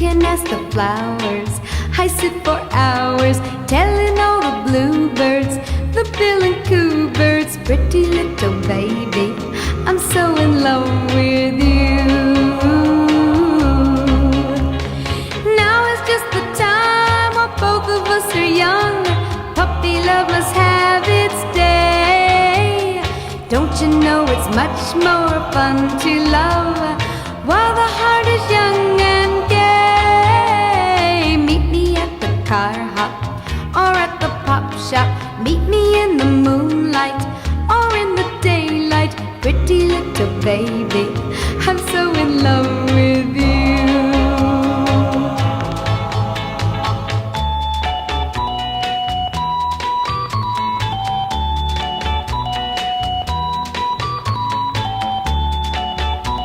can ask the flowers. I sit for hours telling all the bluebirds, the bill and coo birds, pretty little baby, I'm so in love with you. Now is just the time while both of us are young. Puppy love must have its day. Don't you know it's much more fun to love while the heart is young and gay? Meet me at the car hop or at the pop shop. Meet me in the moonlight or in the daylight. Pretty little baby, I'm so